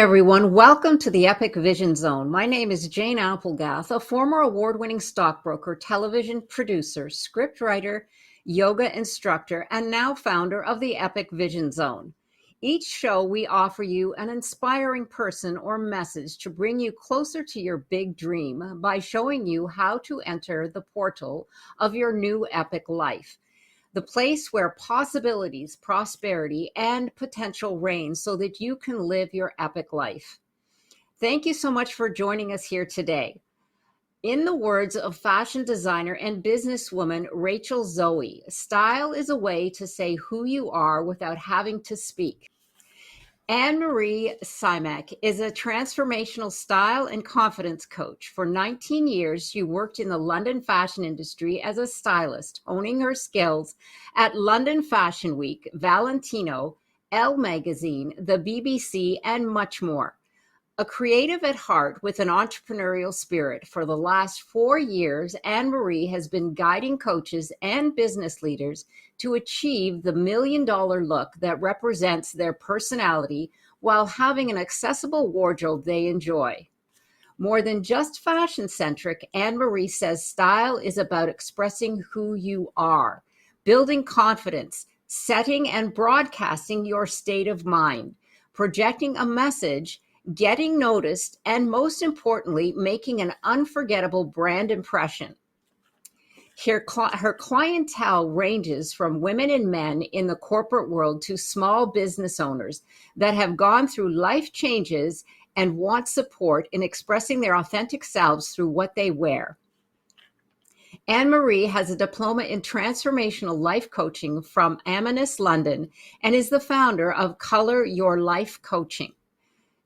everyone. Welcome to the Epic Vision Zone. My name is Jane Applegath, a former award-winning stockbroker, television producer, scriptwriter, yoga instructor, and now founder of the Epic Vision Zone. Each show, we offer you an inspiring person or message to bring you closer to your big dream by showing you how to enter the portal of your new epic life. The place where possibilities, prosperity, and potential reign so that you can live your epic life. Thank you so much for joining us here today. In the words of fashion designer and businesswoman Rachel Zoe, style is a way to say who you are without having to speak. Anne-Marie Simak is a transformational style and confidence coach. For 19 years, she worked in the London fashion industry as a stylist, honing her skills at London Fashion Week, Valentino, Elle Magazine, the BBC, and much more. A creative at heart with an entrepreneurial spirit, for the last 4 years, Anne-Marie has been guiding coaches and business leaders to achieve the $1 million look that represents their personality while having an accessible wardrobe they enjoy. More than just fashion-centric, Anne-Marie says style is about expressing who you are, building confidence, setting and broadcasting your state of mind, projecting a message, getting noticed, and most importantly, making an unforgettable brand impression. Her clientele ranges from women and men in the corporate world to small business owners that have gone through life changes and want support in expressing their authentic selves through what they wear. Anne-Marie has a diploma in transformational life coaching from Animas London and is the founder of Color Your Life Coaching.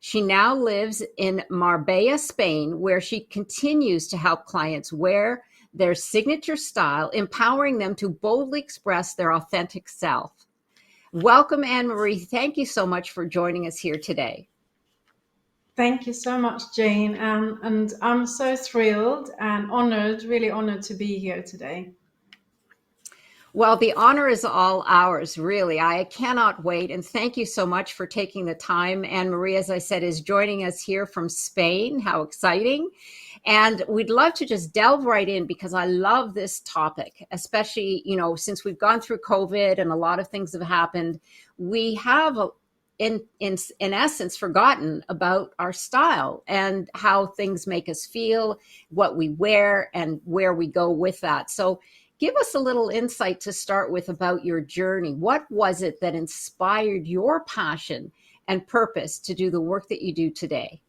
She now lives in Marbella, Spain, where she continues to help clients wear their signature style, empowering them to boldly express their authentic self. Welcome, Anne-Marie. Thank you so much for joining us here today. Thank you so much, Jane. And I'm so thrilled and honored, really honored to be here today. Well, the honor is all ours, really. I cannot wait. And thank you so much for taking the time. Anne-Marie, as I said, is joining us here from Spain. How exciting. And we'd love to just delve right in because I love this topic, especially, since we've gone through COVID and a lot of things have happened, we have in essence forgotten about our style and how things make us feel, what we wear, and where we go with that. So give us a little insight to start with about your journey. What was it that inspired your passion and purpose to do the work that you do today?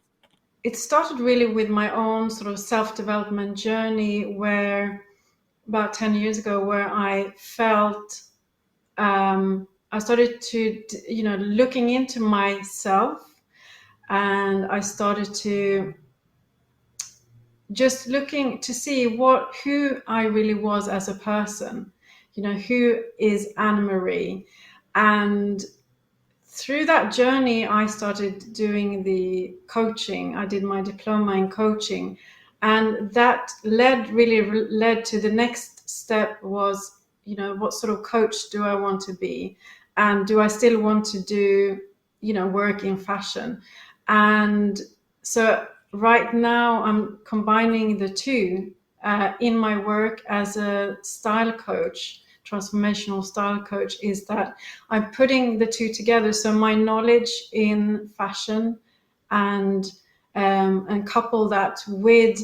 It started really with my own sort of self-development journey where about 10 years ago, where I felt I started to, looking into myself, and I started to just looking to see who I really was as a person, who is Anne-Marie. And through that journey, I started doing the coaching. I did my diploma in coaching, and that really led to the next step was, what sort of coach do I want to be? And do I still want to do, work in fashion? And so right now I'm combining the two in my work as a style coach, transformational style coach, is that I'm putting the two together. So my knowledge in fashion and couple that with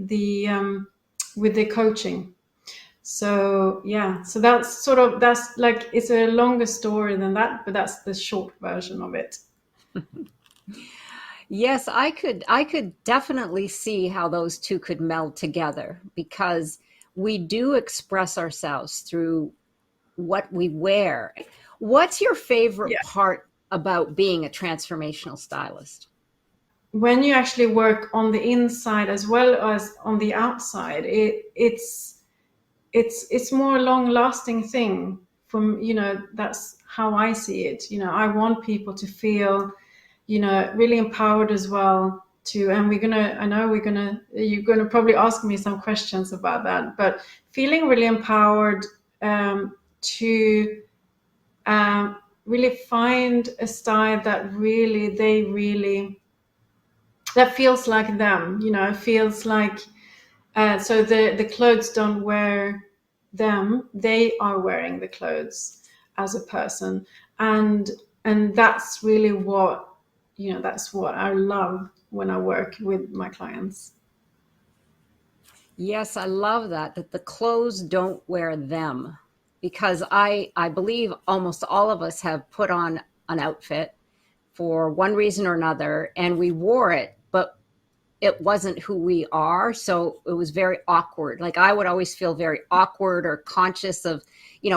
the coaching. So yeah, so that's like, it's a longer story than that, but that's the short version of it. Yes, I could definitely see how those two could meld together because we do express ourselves through what we wear. What's your favorite part about being a transformational stylist? When you actually work on the inside as well as on the outside, it's more long lasting thing from, that's how I see it. I want people to feel, really empowered as well too. And you're gonna probably ask me some questions about that, but feeling really empowered to really find a style that really that feels like them, feels like, so the clothes don't wear them, they are wearing the clothes as a person. And that's really what, that's what I love when I work with my clients. Yes, I love that, that the clothes don't wear them. Because I believe almost all of us have put on an outfit for one reason or another, and we wore it, but it wasn't who we are. So it was very awkward. Like I would always feel very awkward or conscious of,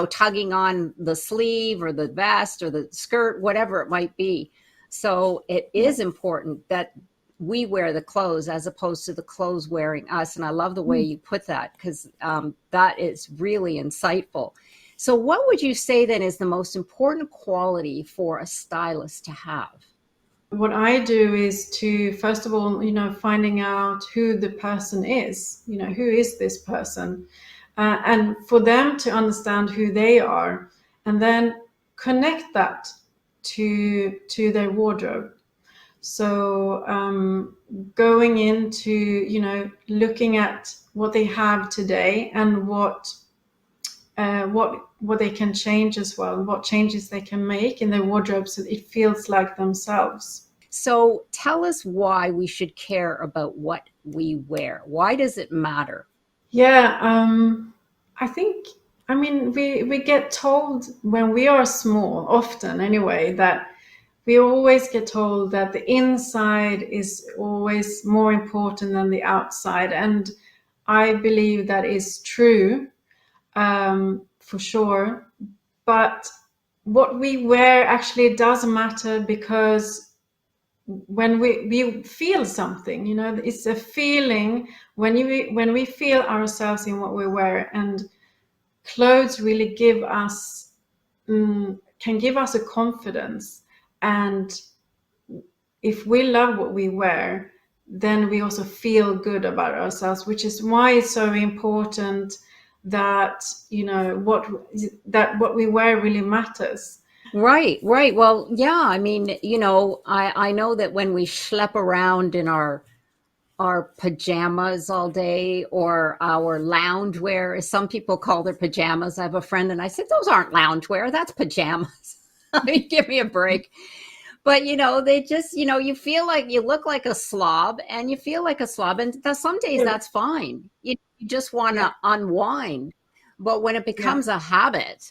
tugging on the sleeve or the vest or the skirt, whatever it might be. So it Yeah. is important that we wear the clothes as opposed to the clothes wearing us. And I love the way Mm. you put that, because that is really insightful. So, what would you say then is the most important quality for a stylist to have? What I do is to, first of all, finding out who the person is, who is this person, and for them to understand who they are, and then connect that to their wardrobe. So going into, looking at what they have today and what they can change as well, what changes they can make in their wardrobe so it feels like themselves. So tell us why we should care about what we wear. Why does it matter? Yeah, I think, I mean, we get told when we are small, often anyway, that we always get told that the inside is always more important than the outside. And I believe that is true, for sure. But what we wear actually does matter, because when we feel something, it's a feeling when we feel ourselves in what we wear. And clothes really give us, can give us a confidence. And if we love what we wear, then we also feel good about ourselves, which is why it's so important that, what we wear really matters. Right, right. Well, yeah, I mean, I know that when we schlep around in our pajamas all day, or our loungewear, as some people call their pajamas. I have a friend and I said, those aren't loungewear, that's pajamas. I mean, give me a break. But they just, you feel like you look like a slob and you feel like a slob. And some days Yeah, that's fine. You just want yeah, to unwind. But when it yeah, becomes a habit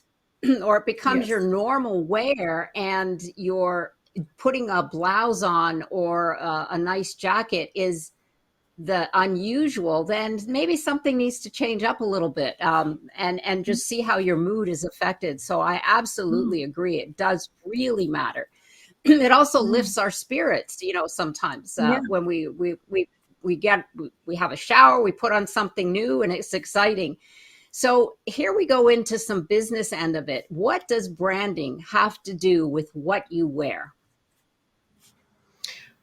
or it becomes your yes. normal wear, and you're putting a blouse on, or a nice jacket is the unusual, then maybe something needs to change up a little bit, and just see how your mood is affected. So I Mm, absolutely agree. It does really matter. It also mm. lifts our spirits, sometimes Yeah. when we have a shower, we put on something new and it's exciting. So here we go into some business end of it. What does branding have to do with what you wear?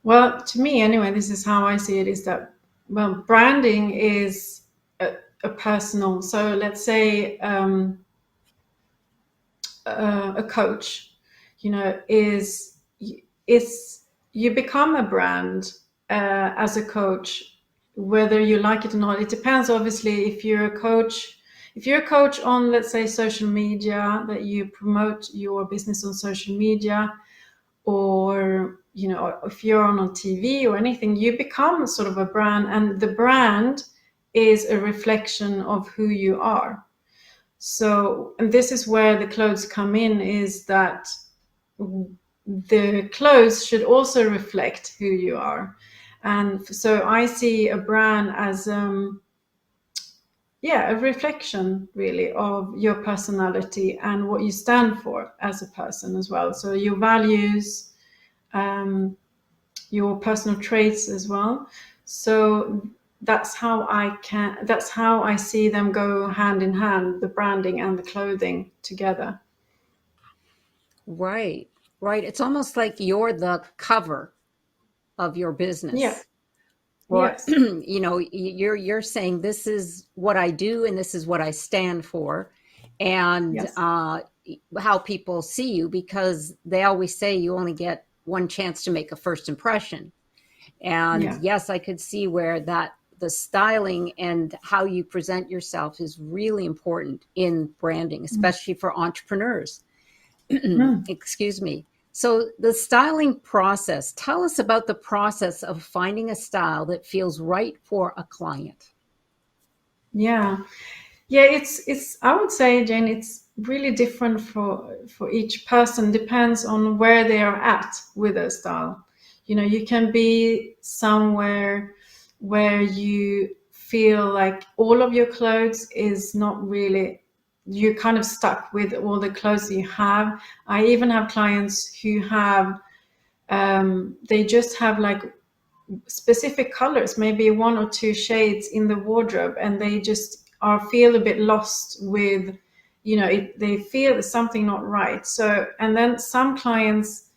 Well, to me, anyway, this is how I see it: is that, well, branding is a personal. So let's say, a coach, is you become a brand as a coach, whether you like it or not. It depends, obviously. If you're a coach on, let's say, social media, that you promote your business on social media, or if you're on TV or anything, you become sort of a brand, and the brand is a reflection of who you are. So, and this is where the clothes come in, is that the clothes should also reflect who you are. And so I see a brand as, yeah, a reflection really of your personality and what you stand for as a person as well. So your values, um, your personal traits as well. So that's how I see them go hand in hand, the branding and the clothing together. Right, right. It's almost like you're the cover of your Yeah. business. Or Yes. you're saying this is what I do and this is what I stand for. And Yes. how people see you, because they always say you only get one chance to make a first impression. And Yeah. yes, I could see where that the styling and how you present yourself is really important in branding, Mm. especially for entrepreneurs. Mm. Excuse me. So, the styling process, tell us about the process of finding a style that feels right for a client. Yeah. Yeah, it's I would say, Jane, it's really different for each person. Depends on where they are at with their style. You can be somewhere where you feel like all of your clothes is not really, you're kind of stuck with all the clothes you have. I even have clients who have they just have like specific colors, maybe one or two shades in the wardrobe, and they just are feel a bit lost with, they feel there's something not right. So, and then some clients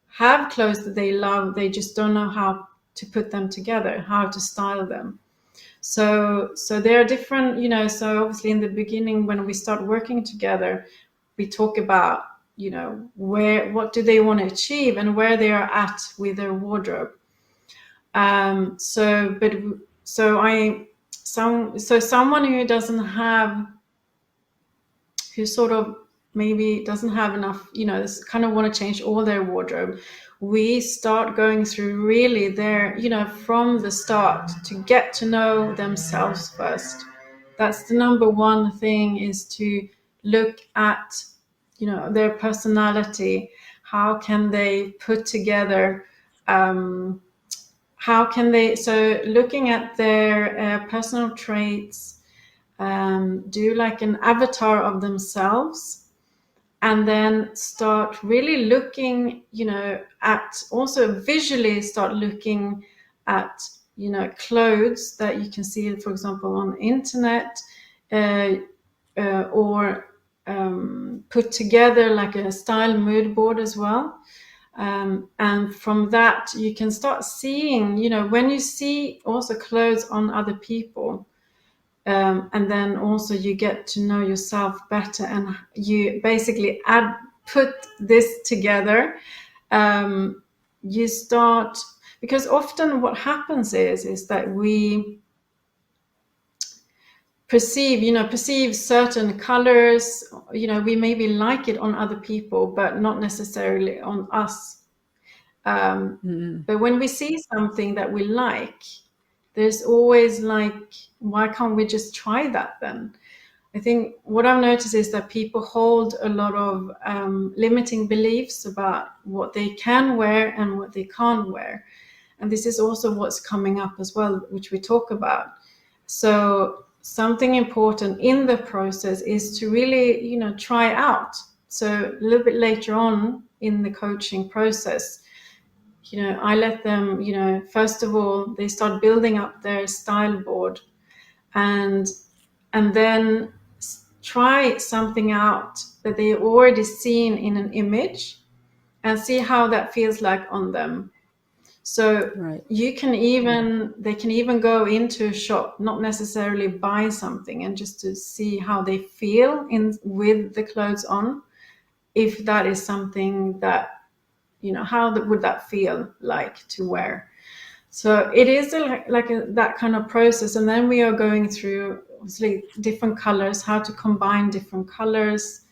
have clothes that they love, they just don't know how to put them together, how to style them. So there are different, so obviously in the beginning when we start working together, we talk about, what do they want to achieve and where they are at with their wardrobe. So, but so I so someone who doesn't have, who sort of maybe doesn't have enough, this kind of want to change all their wardrobe. We start going through really their, from the start, to get to know themselves first. That's the number one thing, is to look at, their personality. How can they put together, how can they, so looking at their personal traits, do like an avatar of themselves, and then start really looking, at, also visually start looking at, clothes that you can see, for example, on the internet, uh, or put together like a style mood board as well. And from that, you can start seeing, when you see also clothes on other people, and then also you get to know yourself better, and you basically put this together. You start, because often what happens is that we perceive certain colors, we maybe like it on other people but not necessarily on us. Mm. But when we see something that we like, there's always like, why can't we just try that then? I think what I've noticed is that people hold a lot of limiting beliefs about what they can wear and what they can't wear. And this is also what's coming up as well, which we talk about. So something important in the process is to really, try out. So a little bit later on in the coaching process, I let them, first of all, they start building up their style board, and then try something out that they already seen in an image, and see how that feels like on them. So Right. they can even go into a shop, not necessarily buy something, and just to see how they feel in with the clothes on, if that is something that, how would that feel like to wear. So it is that kind of process. And then we are going through obviously different colors, how to combine different colors.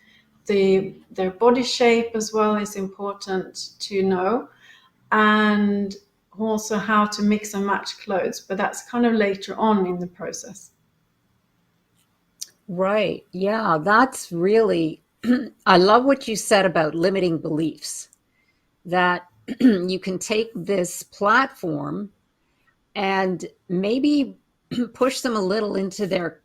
Their body shape as well is important to know, and also how to mix and match clothes. But that's kind of later on in the process. Right. Yeah, that's really, I love what you said about limiting beliefs, that you can take this platform and maybe push them a little into their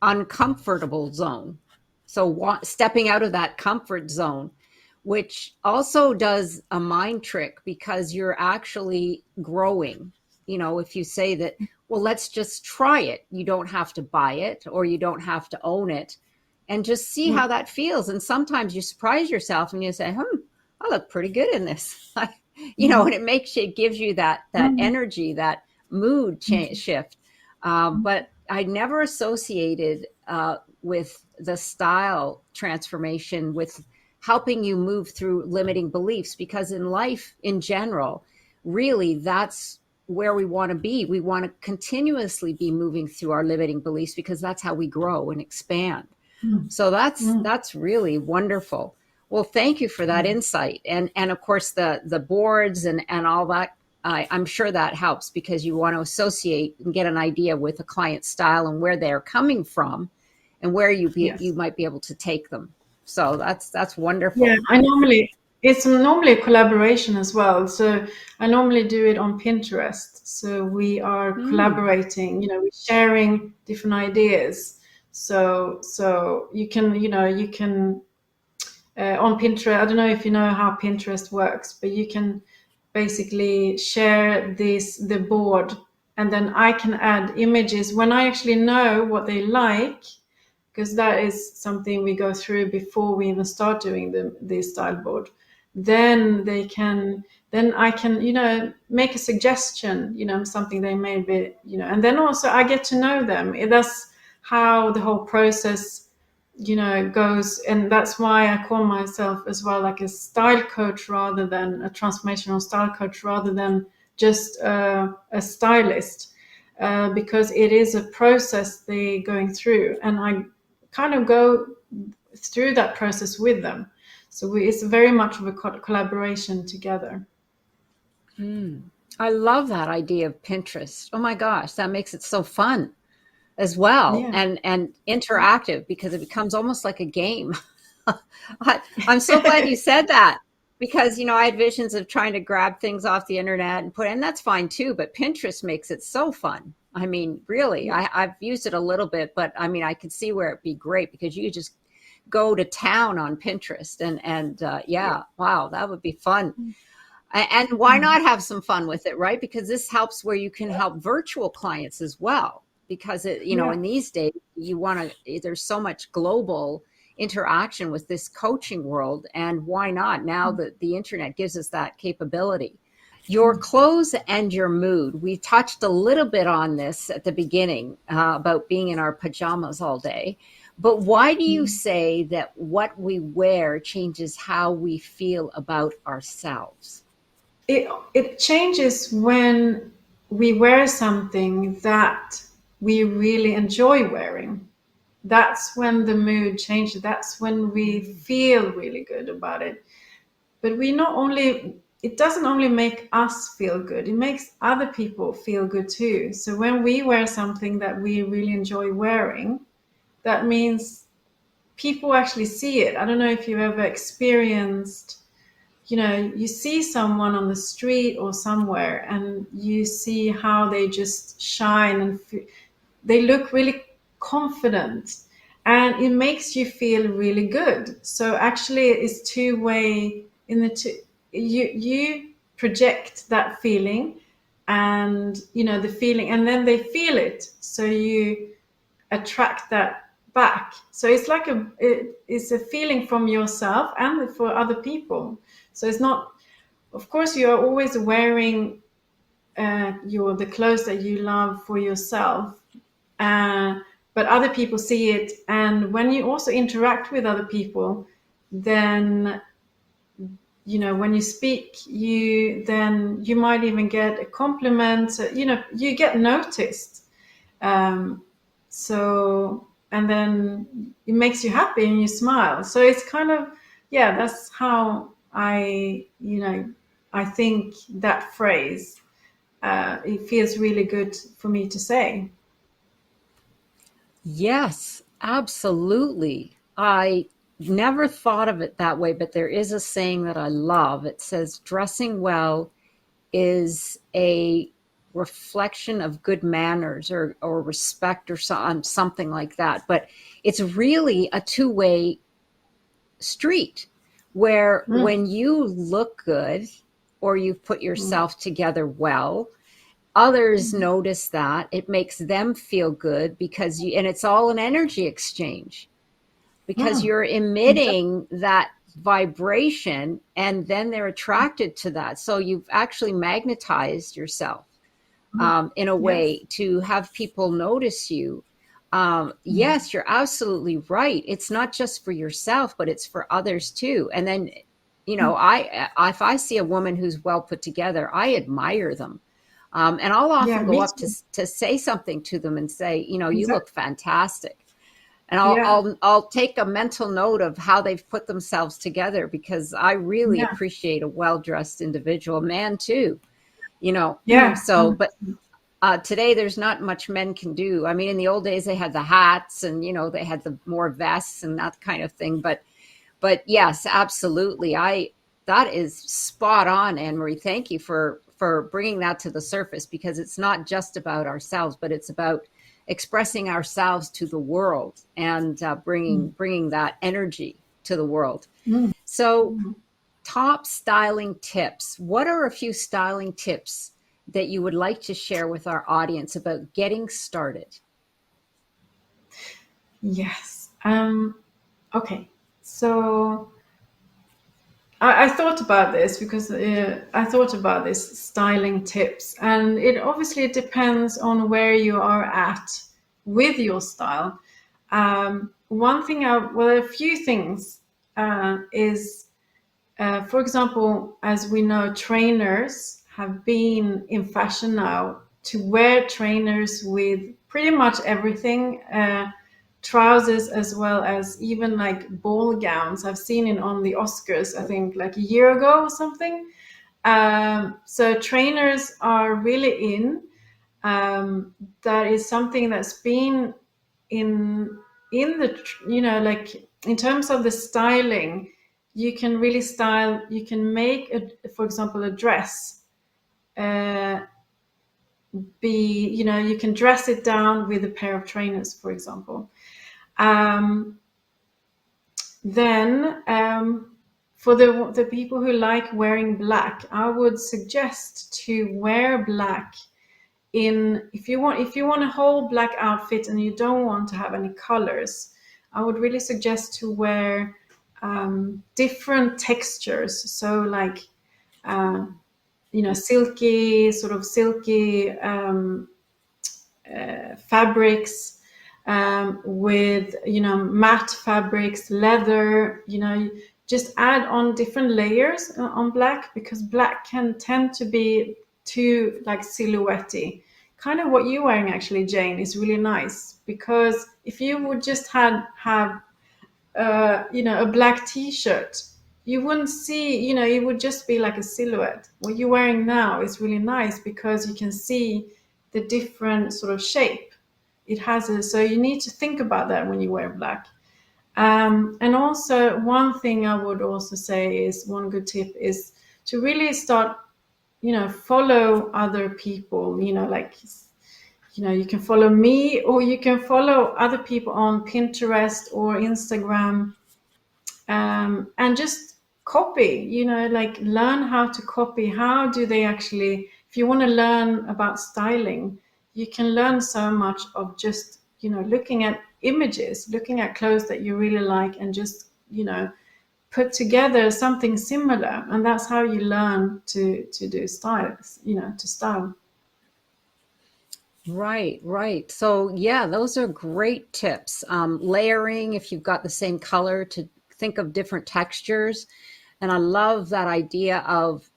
uncomfortable zone. So, stepping out of that comfort zone, which also does a mind trick, because you're actually growing. If you say that, well, let's just try it, you don't have to buy it or you don't have to own it, and just see Mm. how that feels. And sometimes you surprise yourself and you say, I look pretty good in this. And it gives you that Mm. energy, that mood Mm. shift. But I never associated with the style transformation with helping you move through limiting beliefs, because in life in general, really that's where we want to be. We want to continuously be moving through our limiting beliefs because that's how we grow and expand. Mm. So Mm. that's really wonderful. Well, thank you for that Mm. insight, and of course the boards and all that. I'm sure that helps because you want to associate and get an idea with a client's style and where they're coming from, and where you Yes. might be able to take them. So that's Yeah, wonderful. it's normally a collaboration as well. So I normally do it on Pinterest. So we are Hmm. collaborating, we're sharing different ideas. So you can on Pinterest. I don't know if you know how Pinterest works, but you can basically share the board, and then I can add images when I actually know what they like, because that is something we go through before we even start doing the style board. Then I can make a suggestion, something they may be, and then also I get to know them. That's how the whole process goes, and that's why I call myself as well like a style coach rather than a transformational style coach, rather than just a stylist, because it is a process they're going through, and I kind of go through that process with them. So it's very much of a collaboration together. I love that idea of Pinterest. Oh my gosh, that makes it so fun as well, Yeah. and interactive, because it becomes almost like a game. I'm so glad you said that, because I had visions of trying to grab things off the internet and and that's fine too, but Pinterest makes it so fun. I mean, really, I've used it a little bit, but I mean, I could see where it'd be great because you could just go to town on Pinterest, and Yeah. yeah, wow, that would be fun. And why not have some fun with it, right? Because this helps where you can help virtual clients as well. Because Yeah. in these days, you want to, there's so much global interaction with this coaching world. And why not? Now that the internet gives us that capability. Your clothes and your mood. We touched a little bit on this at the beginning about being in our pajamas all day. But why do you say that what we wear changes how we feel about ourselves? It changes when we wear something that we really enjoy wearing. That's when the mood changes. That's when we feel really good about it. But we not only it doesn't only make us feel good, it makes other people feel good too. So when we wear something that we really enjoy wearing, that means people actually see it. I don't know if you've ever experienced, you see someone on the street or somewhere, and you see how they just shine and they look really confident, and it makes you feel really good. So actually it's two-way. In the two, you project that feeling, and the feeling, and then they feel it, so you attract that back. So it's like it's a feeling from yourself and for other people. So it's not, of course you are always wearing the clothes that you love for yourself, uh, but other people see it, and when you also interact with other people, then when you speak, you might even get a compliment. You get noticed. Um, so and then it makes you happy and you smile. So it's kind of, yeah, that's how I think that phrase, it feels really good for me to say. Yes, absolutely. I never thought of it that way, but there is a saying that I love. It says, dressing well is a reflection of good manners or respect or something like that. But it's really a two-way street where Mm, when you look good or you put mm, yourself together well, others notice that. It makes them feel good because and it's all an energy exchange because mm. you're Exactly. emitting that vibration, and then they're attracted to that. So you've actually magnetized yourself. in a Yes. way to have people notice you. Mm. Yes, you're absolutely right. It's not just for yourself, but it's for others too. And then, I if I see a woman who's well put together, I admire them. And I'll Yeah, often go me up too. to say something to them and say, you look Exactly. fantastic. And Yeah. I'll take a mental note of how they've put themselves together, because I really Yeah. appreciate a well dressed individual, man too. You know, Yeah. so but today there's not much men can do. I mean, in the old days they had the hats, and they had the more vests and that kind of thing. But yes, absolutely. I That is spot on, Anne Marie. Thank you for bringing that to the surface, because it's not just about ourselves, but it's about expressing ourselves to the world, and Mm. bringing that energy to the world. Mm. So, Mm. top styling tips. What are a few styling tips that you would like to share with our audience about getting started? Yes. Okay. So I thought about this because I thought about this styling tips, and it obviously depends on where you are at with your style. One thing, well, a few things is, for example, as we know, trainers have been in fashion now to wear trainers with pretty much everything. Trousers as well as even like ball gowns. I've seen it on the Oscars, I think like a year ago or something. So trainers are really in. That is something that's been in the like in terms of the styling. You can really style. You can make for example, a dress. Uh, you can dress it down with a pair of trainers, for example. Um, Then, for the people who like wearing black, I would suggest to wear black in if you want a whole black outfit and you don't want to have any colors. I would really suggest to wear different textures. So like uh, silky, sort of silky fabrics, with matte fabrics, leather. Just add on different layers on black, because black can tend to be too like silhouette-y. Kind of what you're wearing actually, Jane, is really nice, because if you would just have a black t-shirt, you wouldn't see, it would just be like a silhouette. What you're wearing now is really nice because you can see the different sort of shape it has. So you need to think about that when you wear black. And also, one thing I would also say is, one good tip is to really start, follow other people, like, you can follow me, or you can follow other people on Pinterest or Instagram, and just copy, like learn how to copy. How do they actually, if you want to learn about styling, you can learn so much of just, looking at images, looking at clothes that you really like, and just, put together something similar. And that's how you learn to do styles, to style. Right, right. So, yeah, those are great tips. Layering, if you've got the same color, to think of different textures. And I love that idea of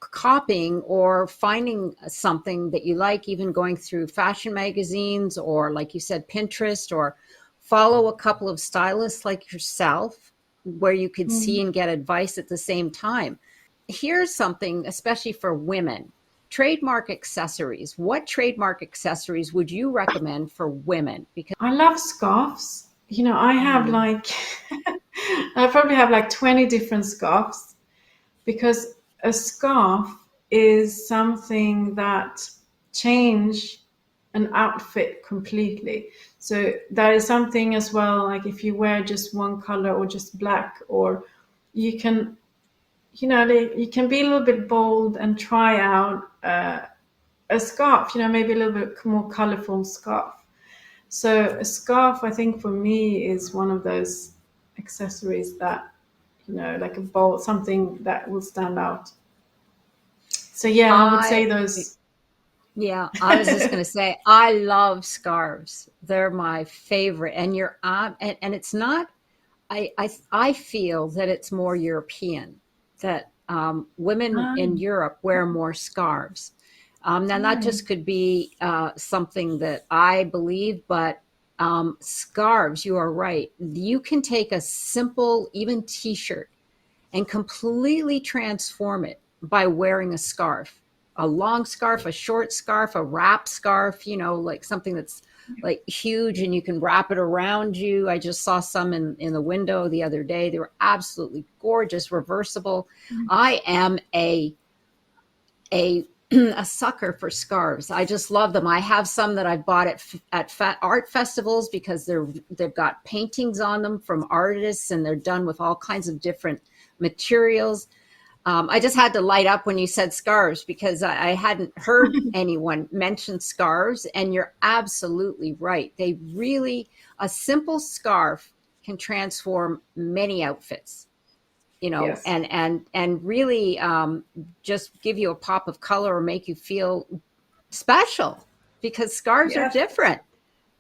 copying or finding something that you like, even going through fashion magazines, or, like you said, Pinterest, or follow a couple of stylists like yourself, where you could see Mm. and get advice at the same time. Here's something, especially for women: trademark accessories. What trademark accessories would you recommend for women? Because I love scarves. I have like I probably have like 20 different scarves, because a scarf is something that change an outfit completely. So that is something as well, like if you wear just one color or just black, or you can, you can be a little bit bold and try out a scarf, maybe a little bit more colorful scarf. So a scarf, I think, for me is one of those accessories that, like a bowl, something that will stand out. So yeah, I would say I those. Yeah, I was just going to say, I love scarves. They're my favorite. And and it's not, I feel that it's more European, that women Ah, in Europe wear more scarves. Now, that right. just could be something that I believe, but scarves, you are right. You can take a simple, even t-shirt and completely transform it by wearing a scarf, a long scarf, a short scarf, a wrap scarf, like something that's like huge and you can wrap it around you. I just saw some in the window the other day. They were absolutely gorgeous, reversible. I am a a sucker for scarves. I just love them. I have some that I bought at art festivals because they've got paintings on them from artists and they're done with all kinds of different materials. I just had to light up when you said scarves because I hadn't heard anyone mention scarves, and you're absolutely right. A simple scarf can transform many outfits, Yes. and really just give you a pop of color or make you feel special because scarves are Yes. different,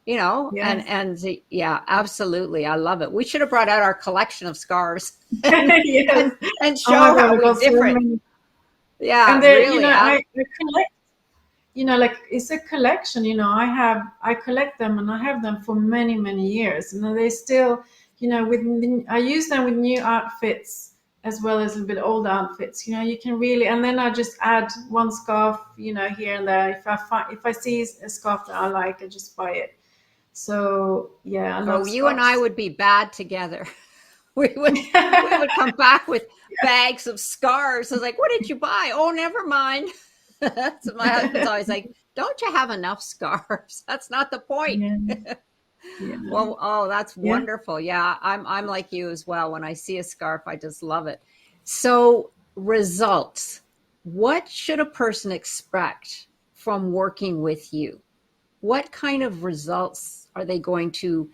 Yes. yeah, absolutely. I love it. We should have brought out our collection of scarves and Yes. and Oh my show God, how we we got so different. many. Yeah, And there, really. I collect, like it's a collection, I collect them and I have them for many, many years. And they still, I use them with new outfits as well as a little bit old outfits. You can really, and then I just add one scarf, here and there. If I see a scarf that I like, I just buy it. So yeah, I Oh, love you and I scarves. would be bad together. We would come back with bags of scarves. I was like, "What did you buy?" Oh, never mind. So my husband's always like, "Don't you have enough scarves? That's not the point." Yeah, yeah, Well, oh, that's yeah. wonderful. Yeah, I'm like you as well. When I see a scarf, I just love it. So, results. What should a person expect from working with you? What kind of results are they going to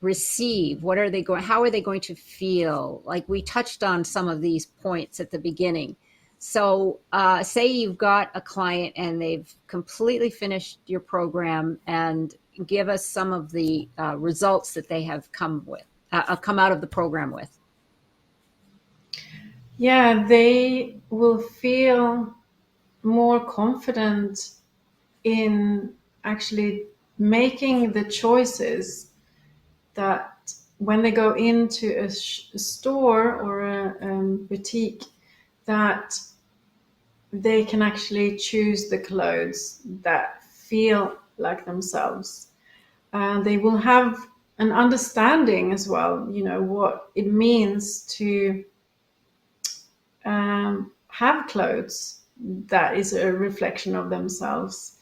receive? How are they going to feel? Like we touched on some of these points at the beginning. So say you've got a client and they've completely finished your program, and give us some of the results that they have come out of the program with. Yeah, they will feel more confident in actually making the choices that when they go into a store or a boutique, that they can actually choose the clothes that feel like themselves. They will have an understanding as well, what it means to have clothes that is a reflection of themselves.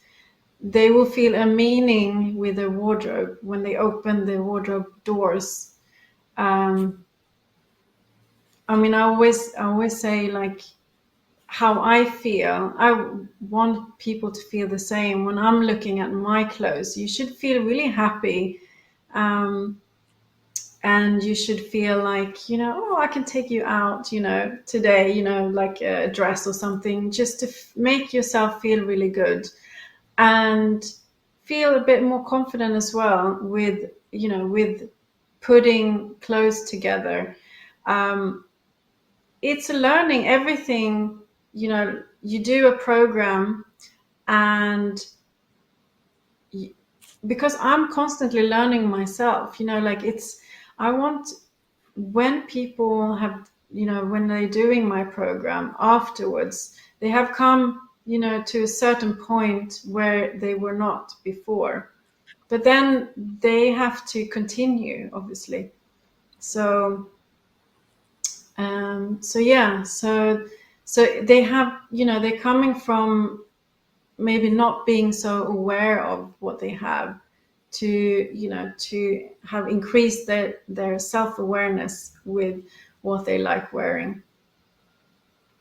They will feel a meaning with the wardrobe when they open the wardrobe doors. Um, I always say, like, how I feel. I want people to feel the same when I'm looking at my clothes. You should feel really happy, um, and you should feel like, oh, I can take you out, today, like a dress or something, just to make yourself feel really good and feel a bit more confident as well with putting clothes together. Um, it's a learning everything. You do a program, and because I'm constantly learning myself, like I want, when people have, when they're doing my program afterwards, they have come, to a certain point where they were not before, but then they have to continue, obviously. So so yeah, so they have, they're coming from maybe not being so aware of what they have, to to have increased their self-awareness with what they like wearing.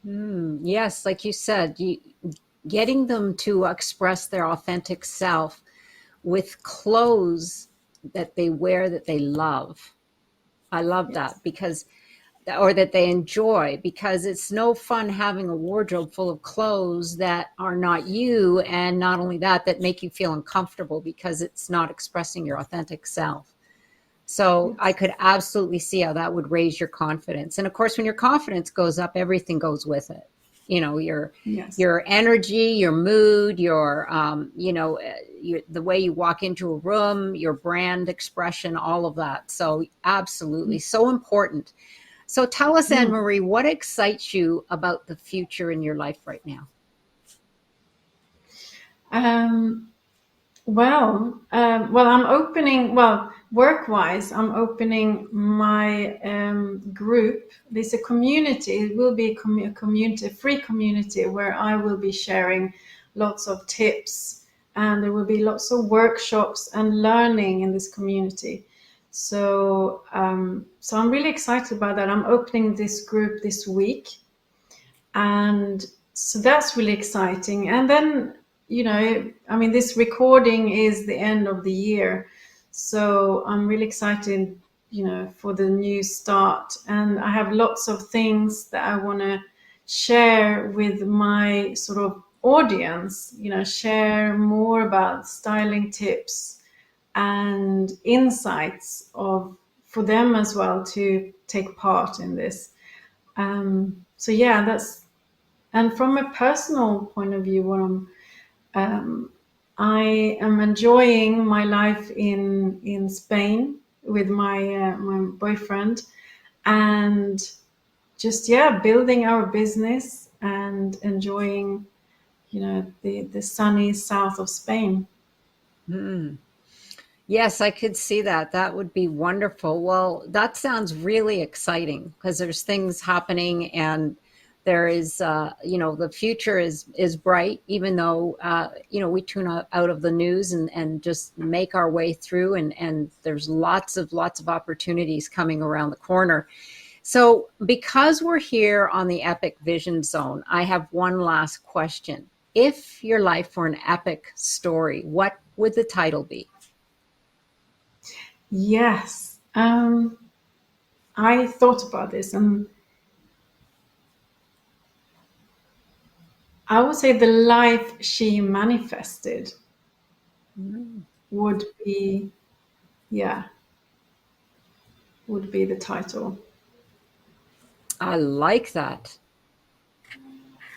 Yes, like you said, getting them to express their authentic self with clothes that they wear that they love. I love Yes. that because or that they enjoy, because it's no fun having a wardrobe full of clothes that are not you, and not only that, that make you feel uncomfortable because it's not expressing your authentic self. So I Yes. could absolutely see how that would raise your confidence. And of course, when your confidence goes up, everything goes with it. You know, Yes. your energy, your mood, your the way you walk into a room, your brand expression, all of that. So absolutely, so important. So tell us, Anne Mm. Marie, what excites you about the future in your life right now? Um, well, I'm opening, well, work-wise, I'm opening my group. There's a community. It will be a community, a free community where I will be sharing lots of tips, and there will be lots of workshops and learning in this community. So I'm really excited about that. I'm opening this group this week, and so that's really exciting. And then, I mean, this recording is the end of the year, so I'm really excited, for the new start. And I have lots of things that I want to share with my sort of audience, share more about styling tips and insights of for them as well to take part in this. So yeah, that's, and from a personal point of view, um, I am enjoying my life in Spain with my boyfriend, and just, yeah, building our business and enjoying, the sunny south of Spain. Hmm. Yes, I could see that. That would be wonderful. Well, that sounds really exciting because there's things happening, and there is, the future is bright, even though, we tune out of the news and just make our way through, and there's lots of opportunities coming around the corner. So, because we're here on the Epic Vision Zone, I have one last question. If your life were an epic story, what would the title be? Yes, I thought about this, and I would say the life she manifested would be, yeah, would be the title. I like that.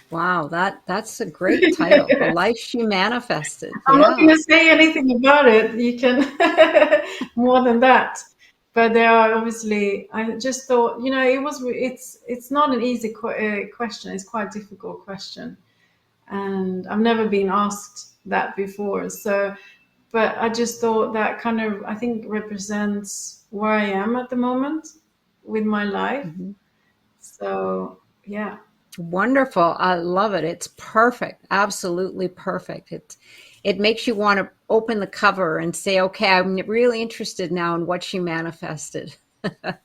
Wow, that's a great title. The life she manifested. I'm not Yeah. going to say anything about it. You can more than that. But there are obviously. I just thought, it's not an easy question. It's quite a difficult question, and I've never been asked that before. So, but I just thought that kind of, I think, represents where I am at the moment with my life. Mhm. So yeah. Wonderful. I love it. It's perfect. Absolutely perfect. It makes you want to open the cover and say, okay, I'm really interested now in what she manifested. Yes.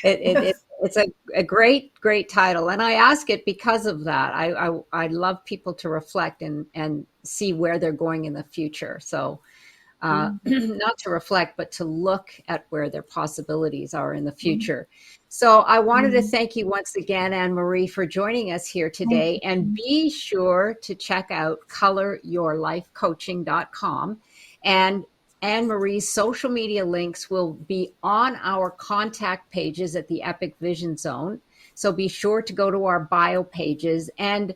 It's a great title, and I ask it because of that. I love people to reflect and see where they're going in the future. So not to reflect, but to look at where their possibilities are in the Mhm. future. So I wanted to Mhm. thank you once again, Anne Marie, for joining us here Thank today. And you. be sure to check out coloryourlifecoaching.com. And Anne Marie's social media links will be on our contact pages at the Epic Vision Zone. So be sure to go to our bio pages, and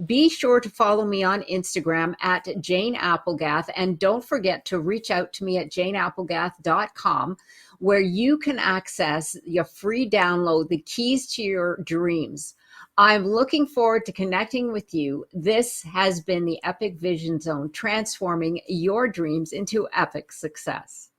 be sure to follow me on Instagram at Jane Applegath. And don't forget to reach out to me at janeapplegath.com, where you can access your free download, The Keys to Your Dreams. I'm looking forward to connecting with you. This has been the Epic Vision Zone, transforming your dreams into epic success.